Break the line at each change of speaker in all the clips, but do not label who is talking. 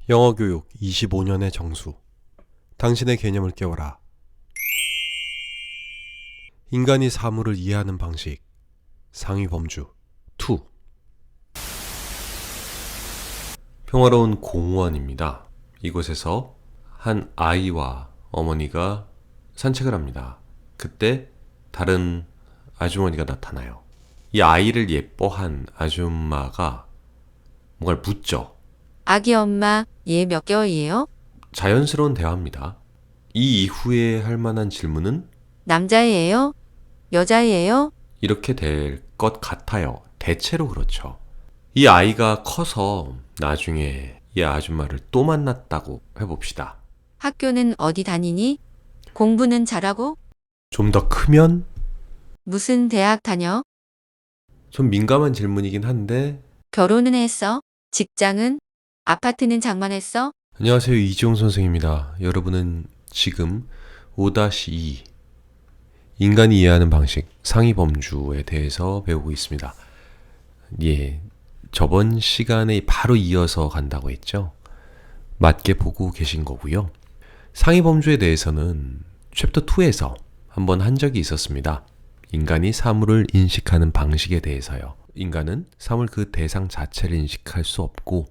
영어 교육 25년의 정수. 당신의 개념을 깨워라. 인간이 사물을 이해하는 방식. 상위 범주 2. 평화로운 공원입니다. 이곳에서 한 아이와 어머니가 산책을 합니다. 그때 다른 아주머니가 나타나요. 이 아이를 예뻐한 아줌마가 뭔가를 묻죠.
아기 엄마, 얘 몇 개월이에요?
자연스러운 대화입니다. 이 이후에 할 만한 질문은
남자예요? 여자예요?
이렇게 될 것 같아요. 대체로 그렇죠. 이 아이가 커서 나중에 이 아줌마를 또 만났다고 해봅시다.
학교는 어디 다니니? 공부는 잘하고?
좀 더 크면?
무슨 대학 다녀?
좀 민감한 질문이긴 한데.
결혼은 했어? 직장은? 아파트는 장만했어?
안녕하세요, 이지용 선생입니다. 여러분은 지금 5-2 인간이 이해하는 방식 상위 범주에 대해서 배우고 있습니다. 예, 저번 시간에 바로 이어서 간다고 했죠. 맞게 보고 계신 거고요. 상위 범주에 대해서는 챕터 2에서 한번 한 적이 있었습니다. 인간이 사물을 인식하는 방식에 대해서요. 인간은 사물 그 대상 자체를 인식할 수 없고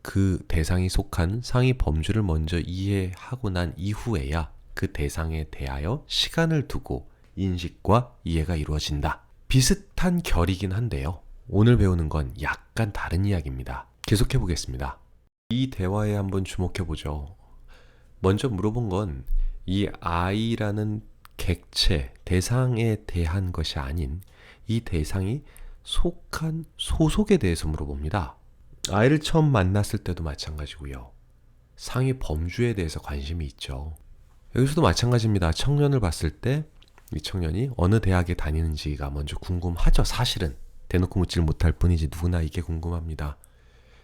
그 대상이 속한 상위 범주를 먼저 이해하고 난 이후에야 그 대상에 대하여 시간을 두고 인식과 이해가 이루어진다. 비슷한 결이긴 한데요. 오늘 배우는 건 약간 다른 이야기입니다. 계속해 보겠습니다. 이 대화에 한번 주목해 보죠. 먼저 물어본 건 이 아이라는 객체, 대상에 대한 것이 아닌 이 대상이 속한 소속에 대해서 물어봅니다. 아이를 처음 만났을 때도 마찬가지고요. 상위 범주에 대해서 관심이 있죠. 여기서도 마찬가지입니다. 청년을 봤을 때 이 청년이 어느 대학에 다니는지가 먼저 궁금하죠. 사실은 대놓고 묻질 못할 뿐이지 누구나 이게 궁금합니다.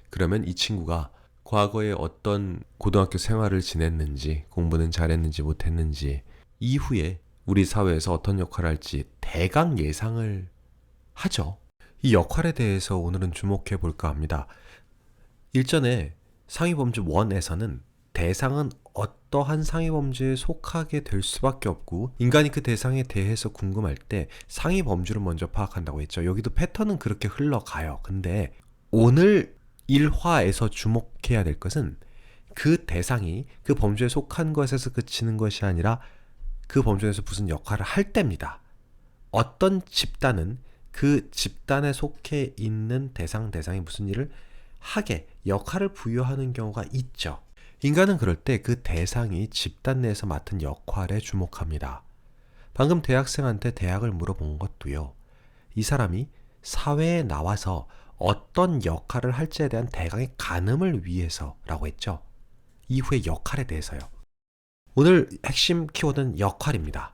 그러면 이 친구가 과거에 어떤 고등학교 생활을 지냈는지, 공부는 잘했는지 못했는지, 이후에 우리 사회에서 어떤 역할을 할지 대강 예상을 하죠. 이 역할에 대해서 오늘은 주목해 볼까 합니다. 일전에 상위범주 1에서는 대상은 어떠한 상위범주에 속하게 될 수밖에 없고 인간이 그 대상에 대해서 궁금할 때 상위범주를 먼저 파악한다고 했죠. 여기도 패턴은 그렇게 흘러가요. 근데 오늘 1화에서 주목해야 될 것은 그 대상이 그 범주에 속한 것에서 그치는 것이 아니라 그 범주에서 무슨 역할을 할 때입니다. 어떤 집단은 그 집단에 속해 있는 대상이 무슨 일을 하게 역할을 부여하는 경우가 있죠. 인간은 그럴 때 그 대상이 집단 내에서 맡은 역할에 주목합니다. 방금 대학생한테 대학을 물어본 것도요. 이 사람이 사회에 나와서 어떤 역할을 할지에 대한 대강의 가늠을 위해서라고 했죠. 이후의 역할에 대해서요. 오늘 핵심 키워드는 역할입니다.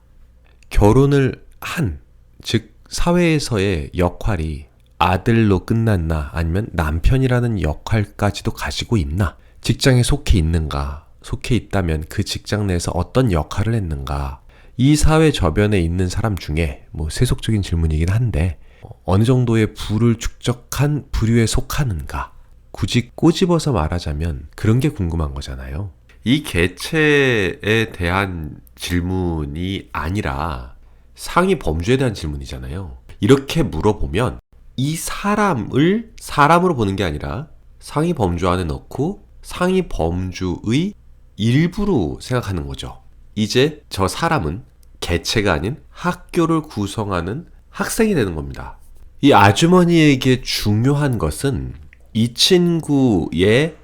결혼을 한, 즉 사회에서의 역할이 아들로 끝났나 아니면 남편이라는 역할까지도 가지고 있나, 직장에 속해 있는가, 속해 있다면 그 직장 내에서 어떤 역할을 했는가, 이 사회 저변에 있는 사람 중에 세속적인 질문이긴 한데 어느 정도의 부를 축적한 부류에 속하는가, 굳이 꼬집어서 말하자면 그런 게 궁금한 거잖아요. 이 개체에 대한 질문이 아니라 상위 범주에 대한 질문이잖아요. 이렇게 물어보면 이 사람을 사람으로 보는 게 아니라 상위 범주 안에 넣고 상위 범주의 일부로 생각하는 거죠. 이제 저 사람은 개체가 아닌 학교를 구성하는 학생이 되는 겁니다. 이 아주머니에게 중요한 것은 이 친구의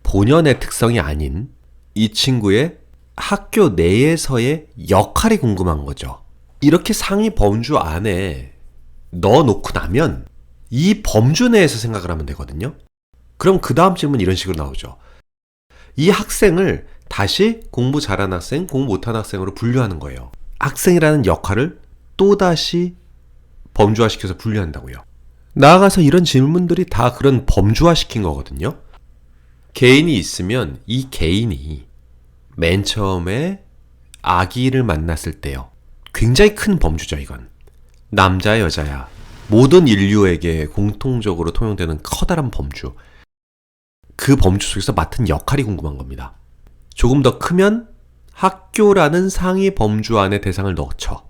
본연의 특성이 아닌 이 친구의 학교 내에서의 역할이 궁금한 거죠. 이렇게 상위 범주 안에 넣어놓고 나면 이 범주 내에서 생각을 하면 되거든요. 그럼 그 다음 질문 이런 식으로 나오죠. 이 학생을 다시 공부 잘하는 학생, 공부 못하는 학생으로 분류하는 거예요. 학생이라는 역할을 또다시 범주화시켜서 분류한다고요. 나아가서 이런 질문들이 다 그런 범주화시킨 거거든요. 개인이 있으면 이 개인이 맨 처음에 아기를 만났을 때요. 굉장히 큰 범주죠, 이건. 남자야, 여자야. 모든 인류에게 공통적으로 통용되는 커다란 범주. 그 그 범주 속에서 맡은 역할이 궁금한 겁니다. 조금 더 크면 학교라는 상위 범주 안에 대상을 넣죠.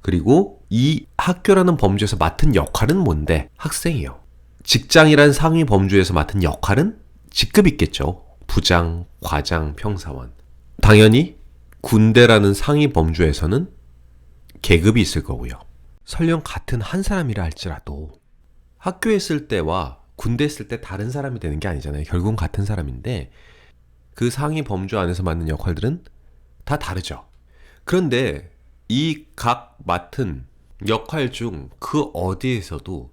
그리고 이 학교라는 범주에서 맡은 역할은 뭔데? 학생이요. 직장이란 상위 범주에서 맡은 역할은 직급이 있겠죠. 부장, 과장, 평사원. 당연히 군대라는 상위 범주에서는 계급이 있을 거고요. 설령 같은 한 사람이라 할지라도 학교에 있을 때와 군대에 있을 때 다른 사람이 되는 게 아니잖아요. 결국은 같은 사람인데 그 상위 범주 안에서 맡는 역할들은 다 다르죠. 그런데 이 각 맡은 역할 중 그 어디에서도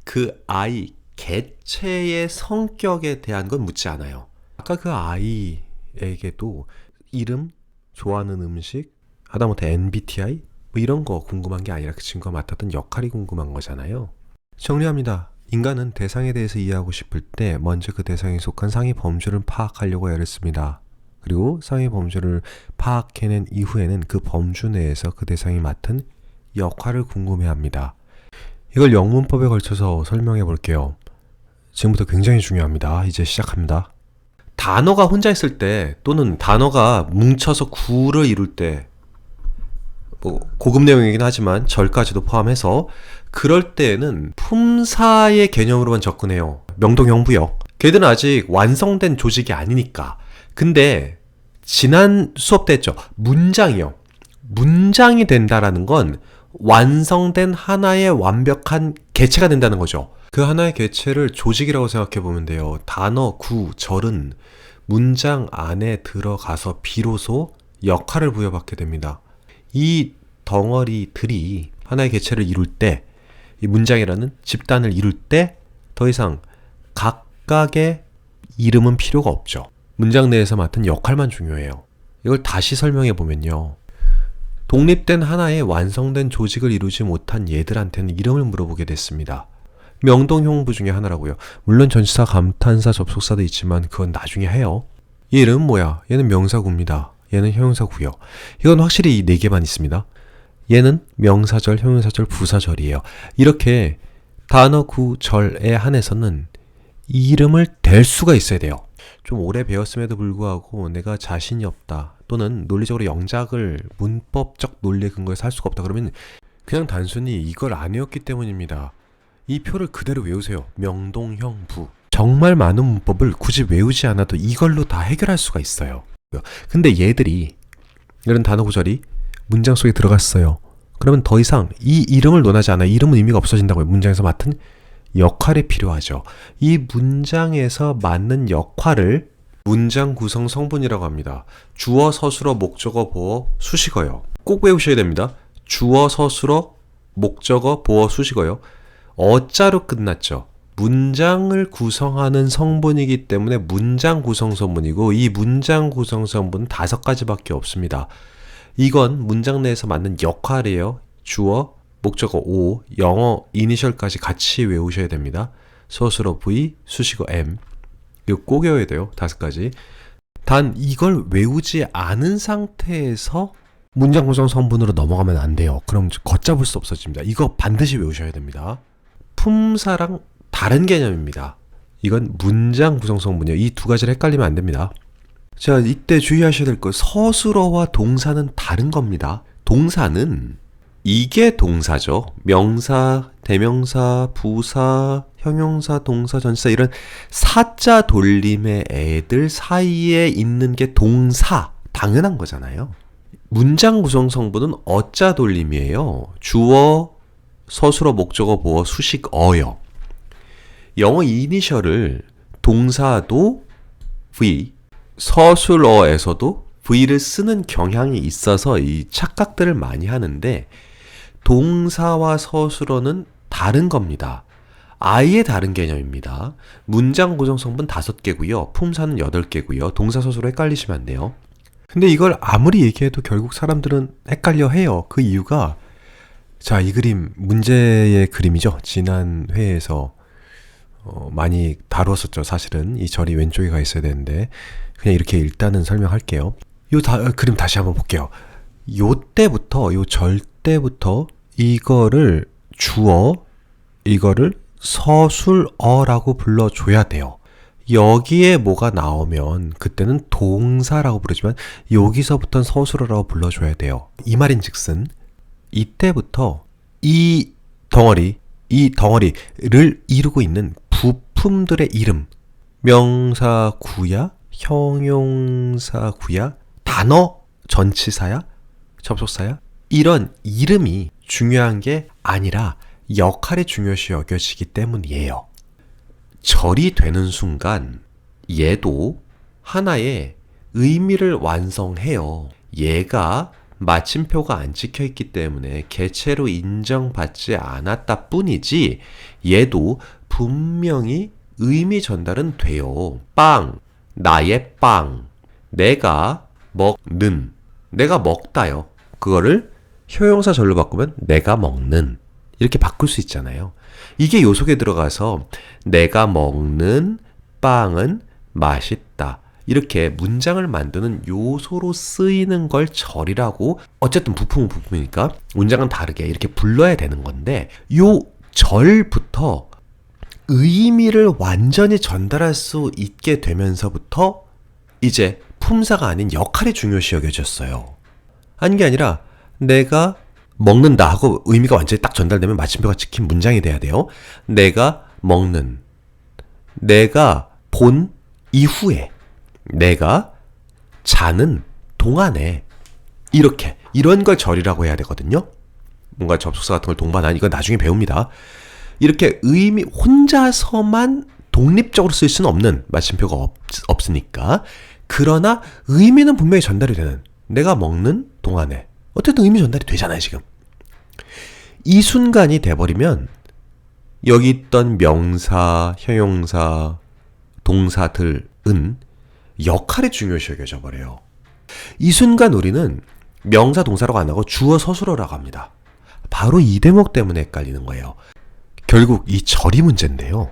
그 아이 개체의 성격에 대한 건 묻지 않아요. 아까 그 아이에게도 이름, 좋아하는 음식, 하다못해 MBTI 뭐 이런 거 궁금한 게 아니라 그 친구가 맡았던 역할이 궁금한 거잖아요. 정리합니다. 인간은 대상에 대해서 이해하고 싶을 때 먼저 그 대상에 속한 상위 범주를 파악하려고 애를 씁니다. 그리고 상위 범주를 파악해낸 이후에는 그 범주 내에서 그 대상이 맡은 역할을 궁금해합니다. 이걸 영문법에 걸쳐서 설명해 볼게요. 지금부터 굉장히 중요합니다. 이제 시작합니다. 단어가 혼자 있을 때 또는 단어가 뭉쳐서 구를 이룰 때 뭐 고급 내용이긴 하지만 절까지도 포함해서 그럴 때에는 품사의 개념으로만 접근해요. 명동형부요. 걔들은 아직 완성된 조직이 아니니까. 근데 지난 수업 때 했죠. 문장이요. 문장이 된다라는 건 완성된 하나의 완벽한 개체가 된다는 거죠. 그 하나의 개체를 조직이라고 생각해 보면 돼요. 단어, 구, 절은 문장 안에 들어가서 비로소 역할을 부여받게 됩니다. 이 덩어리들이 하나의 개체를 이룰 때, 이 문장이라는 집단을 이룰 때 더 이상 각각의 이름은 필요가 없죠. 문장 내에서 맡은 역할만 중요해요. 이걸 다시 설명해 보면요. 독립된 하나의 완성된 조직을 이루지 못한 얘들한테는 이름을 물어보게 됐습니다. 명동형부 중에 하나라고요. 물론 전치사, 감탄사, 접속사도 있지만 그건 나중에 해요. 얘 이름은 뭐야? 얘는 명사구입니다. 얘는 형용사구요. 이건 확실히 이 네 개만 있습니다. 얘는 명사절, 형용사절, 부사절이에요. 이렇게 단어, 구, 절에 한해서는 이름을 댈 수가 있어야 돼요. 좀 오래 배웠음에도 불구하고 내가 자신이 없다 또는 논리적으로 영작을 문법적 논리에 근거해서 할 수가 없다 그러면 그냥 단순히 이걸 안 외웠기 때문입니다. 이 표를 그대로 외우세요. 명동형부. 정말 많은 문법을 굳이 외우지 않아도 이걸로 다 해결할 수가 있어요. 근데 얘들이 이런 단어 구절이 문장 속에 들어갔어요. 그러면 더 이상 이 이름을 논하지 않아요. 이름은 의미가 없어진다고요. 문장에서 맡은 역할이 필요하죠. 이 문장에서 맡는 역할을 문장 구성 성분이라고 합니다. 주어, 서술어, 목적어, 보어, 수식어요. 꼭 외우셔야 됩니다. 주어, 서술어, 목적어, 보어, 수식어요. 어자로 끝났죠. 문장을 구성하는 성분이기 때문에 문장 구성 성분이고 이 문장 구성 성분은 5가지밖에 없습니다. 이건 문장 내에서 맡는 역할이에요. 주어, 목적어 O, 영어 이니셜까지 같이 외우셔야 됩니다. 서술어 V, 수식어 M. 이거 꼭 외워야 돼요. 5가지. 단 이걸 외우지 않은 상태에서 문장 구성 성분으로 넘어가면 안 돼요. 그럼 걷잡을 수 없어집니다. 이거 반드시 외우셔야 됩니다. 품사랑 다른 개념입니다. 이건 문장 구성 성분이에요. 이 2가지를 헷갈리면 안 됩니다. 자, 이때 주의하셔야 될 거 서술어와 동사는 다른 겁니다. 동사는 이게 동사죠. 명사, 대명사, 부사, 형용사, 동사, 전치사 이런 사자 돌림의 애들 사이에 있는 게 동사. 당연한 거잖아요. 문장 구성 성분은 어자 돌림이에요. 주어, 서술어, 목적어, 보어, 수식어요. 영어 이니셜을 동사도 V, 서술어에서도 V를 쓰는 경향이 있어서 이 착각들을 많이 하는데 동사와 서술어는 다른 겁니다. 아예 다른 개념입니다. 문장 구성 성분 5개고요. 품사는 8개고요. 동사, 서술어 헷갈리시면 안 돼요. 근데 이걸 아무리 얘기해도 결국 사람들은 헷갈려 해요. 그 이유가 자, 이 그림 문제의 그림이죠. 지난 회에서 많이 다루었었죠. 사실은 이 절이 왼쪽에 가 있어야 되는데 그냥 이렇게 일단은 설명할게요. 그림 다시 한번 볼게요. 요 절 때부터 이거를 주어, 이거를 서술어라고 불러줘야 돼요. 여기에 뭐가 나오면 그때는 동사라고 부르지만 여기서부터는 서술어라고 불러줘야 돼요. 이 말인즉슨 이때부터 이 덩어리를 이루고 있는 부품들의 이름, 명사구야, 형용사구야, 단어, 전치사야, 접속사야, 이런 이름이 중요한 게 아니라 역할이 중요시 여겨지기 때문이에요. 절이 되는 순간 얘도 하나의 의미를 완성해요. 얘가 마침표가 안 찍혀 있기 때문에 개체로 인정받지 않았다 뿐이지 얘도 분명히 의미 전달은 돼요. 빵, 나의 빵, 내가 먹는, 내가 먹다요. 그거를 효용사 절로 바꾸면 내가 먹는 이렇게 바꿀 수 있잖아요. 이게 요 속에 들어가서 내가 먹는 빵은 맛있다. 이렇게 문장을 만드는 요소로 쓰이는 걸 절이라고, 어쨌든 부품은 부품이니까 문장은 다르게 이렇게 불러야 되는 건데, 요 절부터 의미를 완전히 전달할 수 있게 되면서부터 이제 품사가 아닌 역할이 중요시 여겨졌어요. 아닌 게 아니라 내가 먹는다 하고 의미가 완전히 딱 전달되면 마침표가 찍힌 문장이 돼야 돼요. 내가 먹는, 내가 본 이후에, 내가 자는 동안에, 이렇게 이런 걸 절이라고 해야 되거든요. 뭔가 접속사 같은 걸 동반한, 이건 나중에 배웁니다. 이렇게 의미 혼자서만 독립적으로 쓸 수는 없는, 마침표가 없으니까. 그러나 의미는 분명히 전달이 되는, 내가 먹는 동안에 어쨌든 의미 전달이 되잖아요. 지금 이 순간이 돼버리면 여기 있던 명사, 형용사, 동사들은 역할이 중요시 여겨져 버려요. 이 순간 우리는 명사, 동사라고 안 하고 주어, 서술어라고 합니다. 바로 이 대목 때문에 헷갈리는 거예요. 결국 이 절이 문제인데요.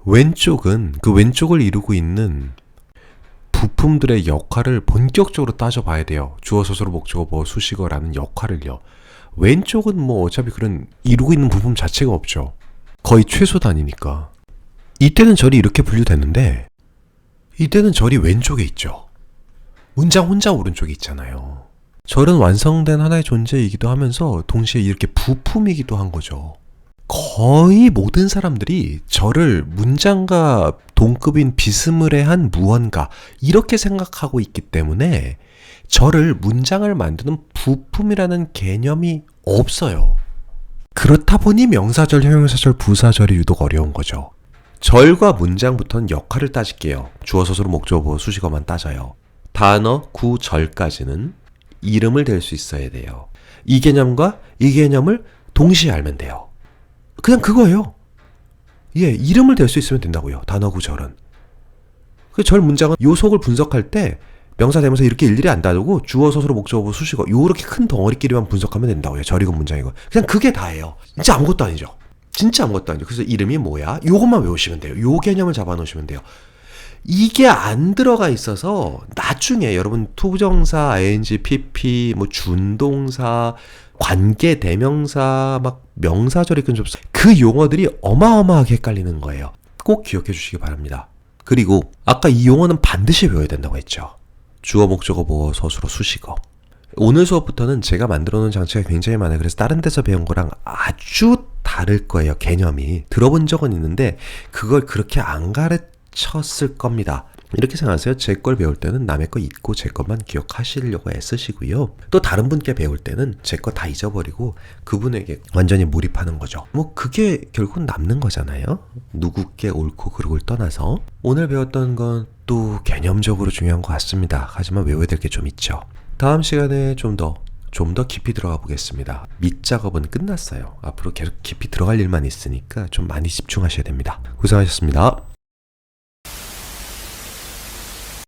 왼쪽은 그 왼쪽을 이루고 있는 부품들의 역할을 본격적으로 따져봐야 돼요. 주어, 서술어, 목적어, 보어, 수식어라는 역할을요. 왼쪽은 뭐 어차피 그런 이루고 있는 부품 자체가 없죠. 거의 최소 단위니까. 이때는 절이 이렇게 분류됐는데 이때는 절이 왼쪽에 있죠. 문장 혼자 오른쪽에 있잖아요. 절은 완성된 하나의 존재이기도 하면서 동시에 이렇게 부품이기도 한 거죠. 거의 모든 사람들이 절을 문장과 동급인 비스무리한 무언가 이렇게 생각하고 있기 때문에 절을 문장을 만드는 부품이라는 개념이 없어요. 그렇다 보니 명사절, 형용사절, 부사절이 유독 어려운 거죠. 절과 문장부터는 역할을 따질게요. 주어, 서술어, 목적어, 보어, 수식어만 따져요. 단어, 구, 절까지는 이름을 댈 수 있어야 돼요. 이 개념과 이 개념을 동시에 알면 돼요. 그냥 그거예요. 예, 이름을 댈 수 있으면 된다고요. 단어, 구, 절은. 그 절 문장은 요속을 분석할 때 명사, 대명사 이렇게 일일이 안 다루고 주어, 서술어, 목적어, 보어, 수식어 요렇게 큰 덩어리끼리만 분석하면 된다고요. 절이건 문장이건. 그냥 그게 다예요. 진짜 아무것도 아니죠. 진짜 아무것도 아니죠. 그래서 이름이 뭐야? 요것만 외우시면 돼요. 요 개념을 잡아놓으시면 돼요. 이게 안 들어가 있어서 나중에 여러분 투부정사, ing, pp, 뭐 준동사, 관계 대명사, 막 명사절, 이끈 접수, 그 용어들이 어마어마하게 헷갈리는 거예요. 꼭 기억해 주시기 바랍니다. 그리고 아까 이 용어는 반드시 외워야 된다고 했죠. 주어, 목적어, 보어, 서술어, 수식어. 오늘 수업부터는 제가 만들어 놓은 장치가 굉장히 많아요. 그래서 다른 데서 배운 거랑 아주 다를 거예요. 개념이. 들어본 적은 있는데 그걸 그렇게 안 가르쳤을 겁니다. 이렇게 생각하세요. 제 걸 배울 때는 남의 거 잊고 제 것만 기억하시려고 애쓰시고요. 또 다른 분께 배울 때는 제 거 다 잊어버리고 그분에게 완전히 몰입하는 거죠. 뭐 그게 결국은 남는 거잖아요. 누구께 옳고 그르고를 떠나서. 오늘 배웠던 건 또 개념적으로 중요한 것 같습니다. 하지만 외워야 될 게 좀 있죠. 다음 시간에 좀 더 깊이 들어가 보겠습니다. 밑작업은 끝났어요. 앞으로 계속 깊이 들어갈 일만 있으니까 좀 많이 집중하셔야 됩니다. 고생하셨습니다.